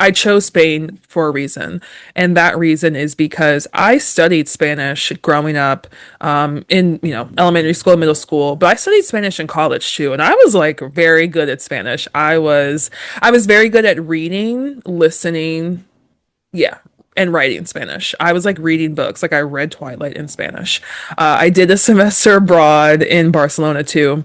I chose Spain for a reason, and that reason is because I studied Spanish growing up, in elementary school, middle school, but I studied Spanish in college too, and I was like very good at Spanish. I was very good at reading, listening, yeah, and writing Spanish. I was like reading books, like I read Twilight in Spanish. I did a semester abroad in Barcelona too.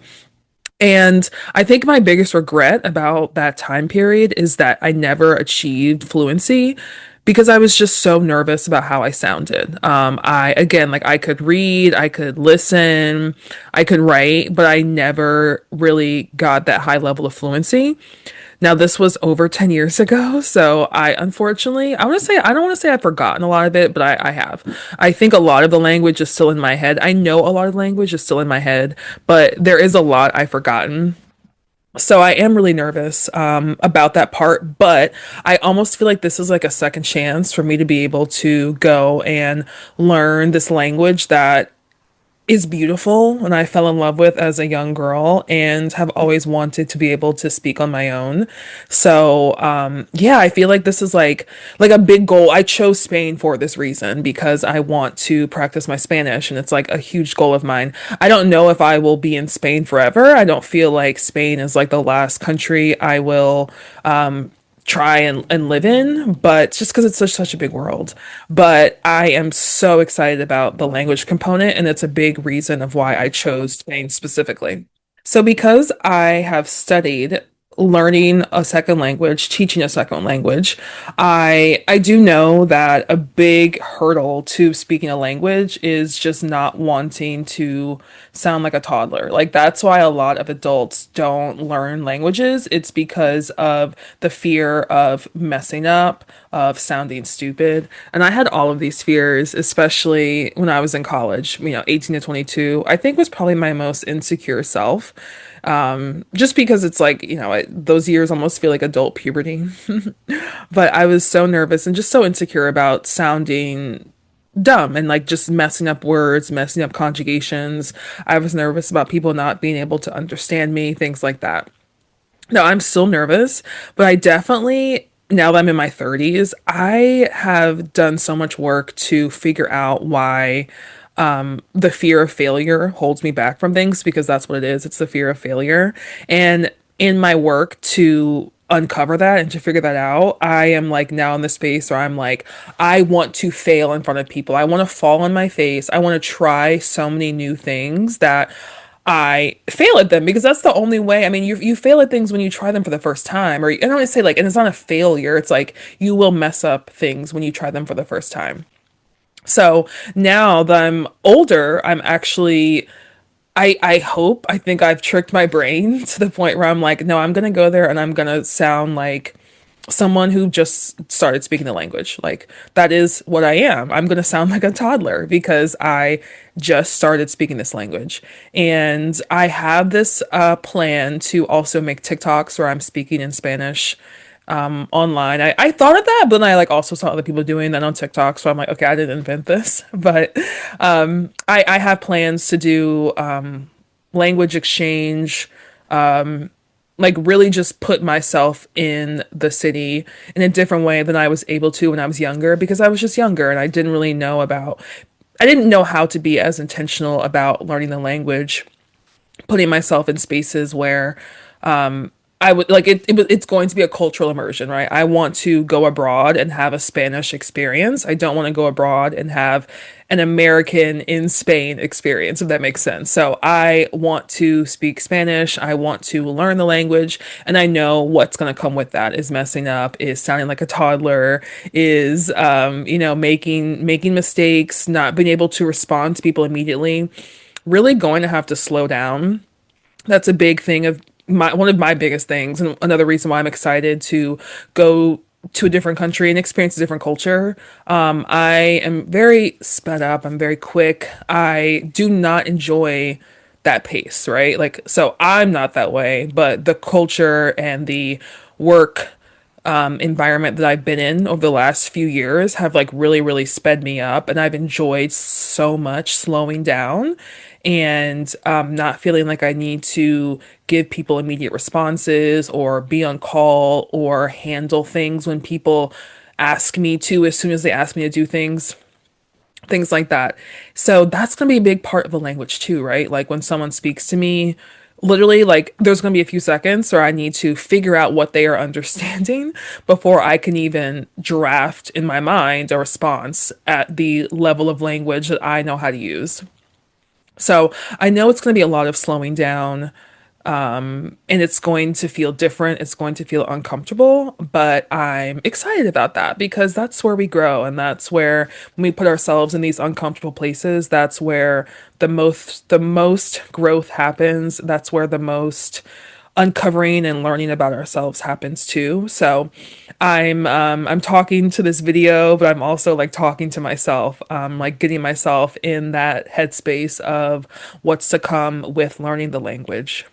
And I think my biggest regret about that time period is that I never achieved fluency because I was just so nervous about how I sounded. I, again, like I could read, I could listen, I could write, but I never really got that high level of fluency. Now, this was over 10 years ago, so I unfortunately, I don't want to say I've forgotten a lot of it, but I have. I think a lot of the language is still in my head. I know a lot of language is still in my head, but there is a lot I've forgotten. So I am really nervous about that part, but I almost feel like this is like a second chance for me to be able to go and learn this language that is beautiful and I fell in love with as a young girl and have always wanted to be able to speak on my own. So, yeah, I feel like this is like a big goal. I chose Spain for this reason because I want to practice my Spanish and it's like a huge goal of mine. I don't know if I will be in Spain forever. I don't feel like Spain is like the last country I will try and live in, but just because it's such a big world. But I am so excited about the language component, and it's a big reason of why I chose Spain specifically. So because I have studied learning a second language, teaching a second language, I do know that a big hurdle to speaking a language is just not wanting to sound like a toddler. Like that's why a lot of adults don't learn languages. It's because of the fear of messing up, of sounding stupid. And I had all of these fears, especially when I was in college, 18 to 22, I think was probably my most insecure self. Just because it's like, those years almost feel like adult puberty. But I was so nervous and just so insecure about sounding dumb and like just messing up words, messing up conjugations. I was nervous about people not being able to understand me, things like that. No, I'm still nervous, but I definitely, now that I'm in my 30s, I have done so much work to figure out why the fear of failure holds me back from things because that's what it is. It's the fear of failure. And in my work to uncover that and to figure that out, I am like now in the space where I'm like, I want to fail in front of people. I want to fall on my face. I want to try so many new things that I fail at them because that's the only way. I mean, you fail at things when you try them for the first time, or I don't want to say like, and it's not a failure. It's like you will mess up things when you try them for the first time. So now that I'm older, I'm actually I hope I think I've tricked my brain to the point where I'm like, no, I'm gonna go there and I'm gonna sound like someone who just started speaking the language. Like that is what I am. I'm gonna sound like a toddler because I just started speaking this language. And I have this plan to also make TikToks where I'm speaking in Spanish online. I thought of that, but then I like also saw other people doing that on TikTok. So I'm like, okay, I didn't invent this. But I have plans to do language exchange, like really just put myself in the city in a different way than I was able to when I was younger because I was just younger and I didn't know how to be as intentional about learning the language, putting myself in spaces where I would like it's going to be a cultural immersion, right? I want to go abroad and have a Spanish experience. I don't want to go abroad and have an American in Spain experience, if that makes sense. So I want to speak Spanish. I want to learn the language, and I know what's going to come with that is messing up, is sounding like a toddler, is making mistakes, not being able to respond to people immediately. Really going to have to slow down. That's a big thing of my one of my biggest things and another reason why I'm excited to go to a different country and experience a different culture. I am very sped up. I'm very quick. I do not enjoy that pace, right? Like, so I'm not that way, but the culture and the work environment that I've been in over the last few years have like really, really sped me up. And I've enjoyed so much slowing down and not feeling like I need to give people immediate responses or be on call or handle things when people ask me to, as soon as they ask me to do things like that. So that's going to be a big part of the language too, right? Like when someone speaks to me, literally, like there's going to be a few seconds where I need to figure out what they are understanding before I can even draft in my mind a response at the level of language that I know how to use. So I know it's going to be a lot of slowing down, and it's going to feel different. It's going to feel uncomfortable, but I'm excited about that because that's where we grow. And that's where, when we put ourselves in these uncomfortable places, that's where the most growth happens. That's where the most uncovering and learning about ourselves happens too. So I'm talking to this video, but I'm also like talking to myself, like getting myself in that headspace of what's to come with learning the language.